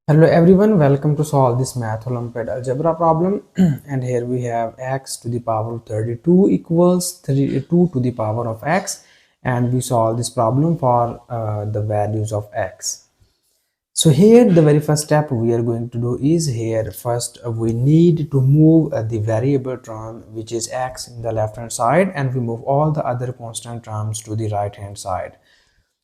Hello everyone, welcome to solve this math Olympiad algebra problem. And here we have x to the power of 32 equals 2 to the power of x, and we solve this problem for the values of x. So here the very first step we are going to do is here first we need to move the variable term which is x in the left hand side, and we move all the other constant terms to the right hand side.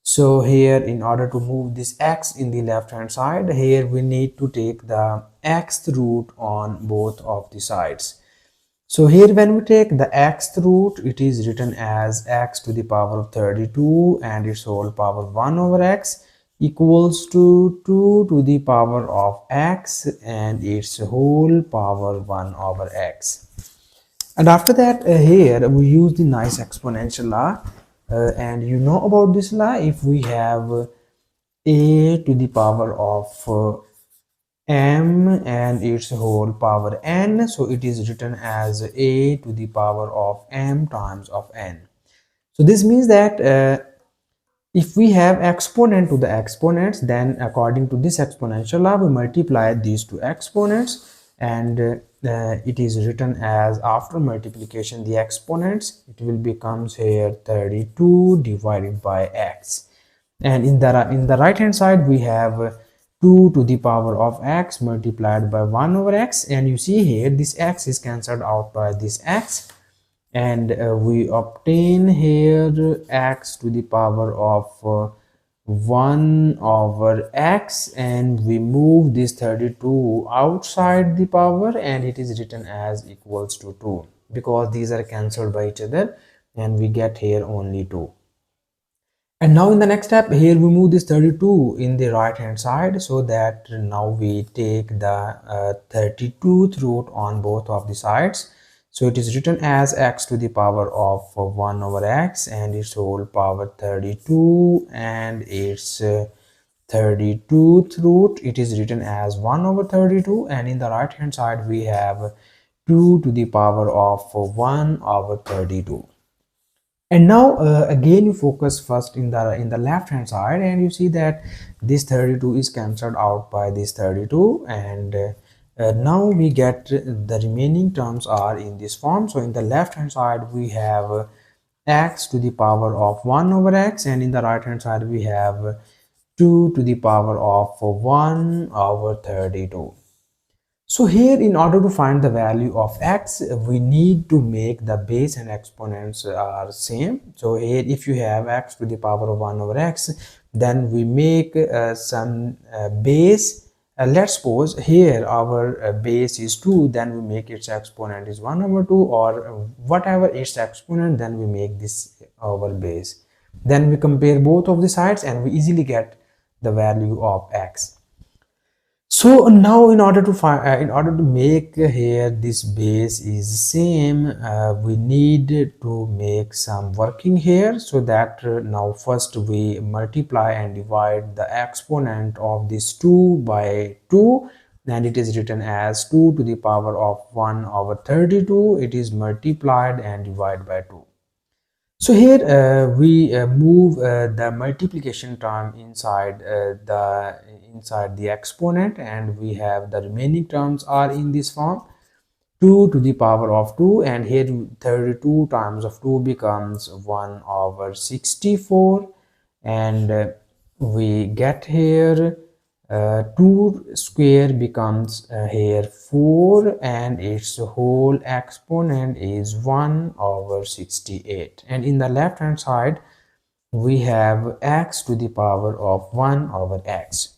So here, in order to move this x in the left hand side, here we need to take the xth root on both of the sides. So here when we take the xth root, it is written as x to the power of 32 and its whole power 1 over x equals to 2 to the power of x and its whole power 1 over x. And after that, here we use the nice exponential law. And you know about this law, if we have a to the power of m and its whole power n, so it is written as a to the power of m times of n. So this means that if we have exponent to the exponents, then according to this exponential law we multiply these two exponents, and it is written as after multiplication the exponents, it will becomes here 32 divided by x, and in the right hand side we have 2 to the power of x multiplied by 1 over x, and you see here this x is cancelled out by this x, and we obtain here x to the power of 1 over x, and we move this 32 outside the power, and it is written as equals to 2 because these are cancelled by each other, and we get here only 2. And now in the next step, here we move this 32 in the right hand side, so that now we take the 32th root on both of the sides. So it is written as x to the power of 1 over x and its whole power 32, and its 32th root, it is written as 1 over 32, and in the right hand side we have 2 to the power of 1 over 32. And now again you focus first in the left hand side, and you see that this 32 is cancelled out by this 32, and now we get the remaining terms are in this form. So in the left hand side we have x to the power of 1 over x, and in the right hand side we have 2 to the power of 1 over 32. So here, in order to find the value of x, we need to make the base and exponents are same. So here, if you have x to the power of 1 over x, then we make some base. Let's suppose here our base is 2, then we make its exponent is 1 over 2, or whatever its exponent, then we make this our base. Then we compare both of the sides, and we easily get the value of x. So now in order to make here this base is same, we need to make some working here, so that now first we multiply and divide the exponent of this 2 by 2, and it is written as 2 to the power of 1 over 32. It is multiplied and divided by 2. So here we move the multiplication term inside the exponent, and we have the remaining terms are in this form: 2 to the power of 2, and here 32 times of 2 becomes 1 over 64, and we get here 2 square becomes here 4, and its whole exponent is 1 over 68, and in the left hand side we have x to the power of 1 over x.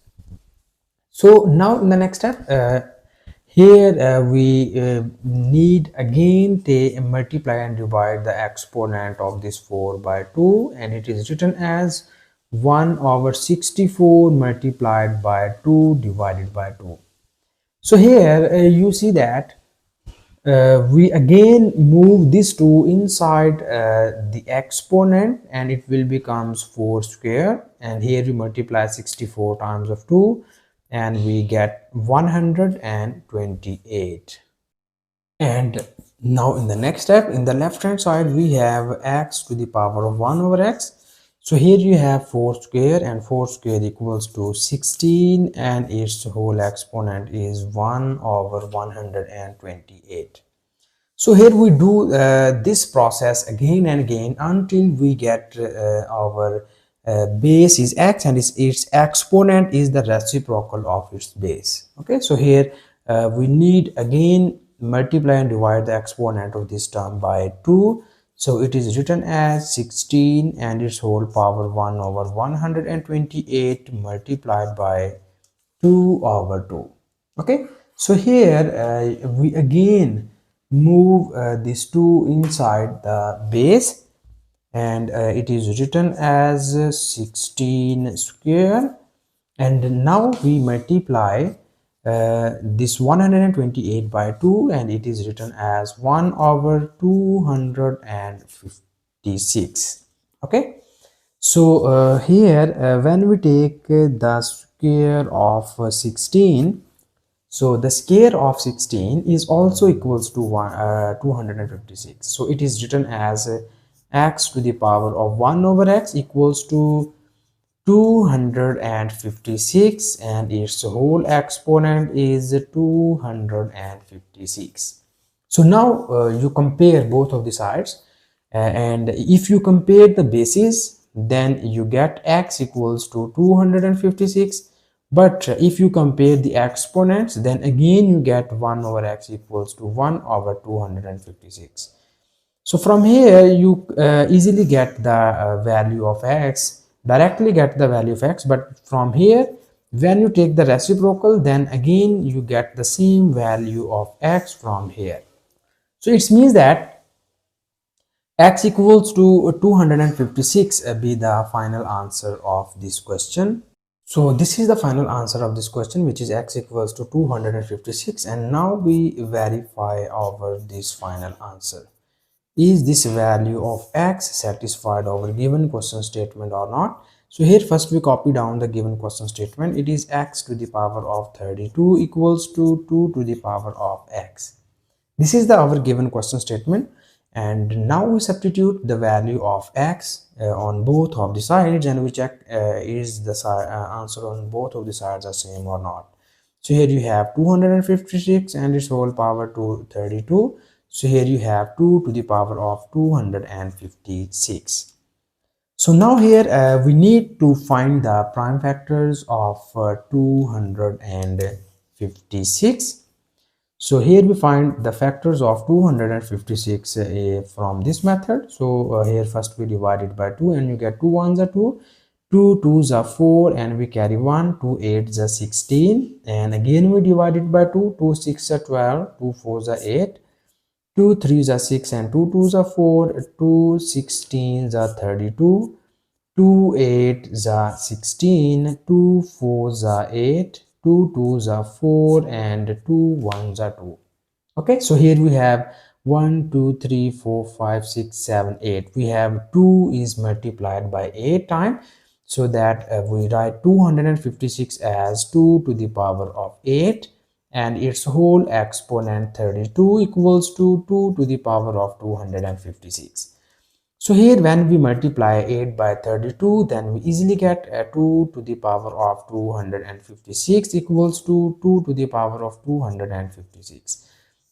So now in the next step, here we need again to multiply and divide the exponent of this 4 by 2, and it is written as 1 over 64 multiplied by 2 divided by 2. So here you see that we again move this 2 inside the exponent, and it will becomes 4 square, and here we multiply 64 times of 2, and we get 128. And now in the next step, in the left hand side we have x to the power of 1 over x. So here you have 4 square, and 4 square equals to 16, and its whole exponent is 1 over 128. So here we do this process again and again until we get our base is x, and its exponent is the reciprocal of its base. Okay, so here we need again multiply and divide the exponent of this term by 2. So it is written as 16 and its whole power 1 over 128 multiplied by 2 over 2. Okay, so here we again move this 2 inside the base, and it is written as 16 square, and now we multiply this 128 by 2, and it is written as 1 over 256. Okay, so here when we take the square of 16, so the square of 16 is also equals to 256. So it is written as x to the power of 1 over x equals to 256, and its whole exponent is 256. So now you compare both of the sides, and if you compare the bases, then you get x equals to 256. But if you compare the exponents, then again you get 1 over x equals to 1 over 256. So from here you easily get the value of x, directly get the value of x, but from here when you take the reciprocal, then again you get the same value of x from here. So it means that x equals to 256 be the final answer of this question. So this is the final answer of this question, which is x equals to 256, and now we verify our this final answer. Is this value of x satisfied our given question statement or not? So here first we copy down the given question statement. It is x to the power of 32 equals to 2 to the power of x. This is our given question statement, and now we substitute the value of x on both of the sides, and we check is the answer on both of the sides are same or not. So here you have 256 and its whole power to 32. So here you have 2 to the power of 256. So now here we need to find the prime factors of 256. So here we find the factors of 256 from this method. So here first we divide it by 2, and you get 2 1s are 2, 2 2s are 4, and we carry 1, 2 8s are 16, and again we divide it by 2, 2 6 are 12, 2 4s are 8, 2 3s are 6, and 2 2s are 4, 2 16s are 32, 2 8s are 16, 2 4s are 8, 2 2s are 4, and 2 1s are 2. Okay, so here we have 1 2 3 4 5 6 7 8. We have 2 is multiplied by 8 times, so that we write 256 as 2 to the power of 8, and its whole exponent 32 equals to 2 to the power of 256. So here when we multiply 8 by 32, then we easily get 2 to the power of 256 equals to 2 to the power of 256.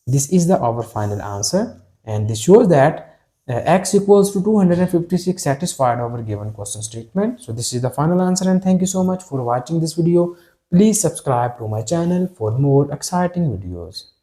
This is our final answer, and this shows that x equals to 256 satisfied our given question statement. So this is the final answer, and thank you so much for watching this video. Please subscribe to my channel for more exciting videos.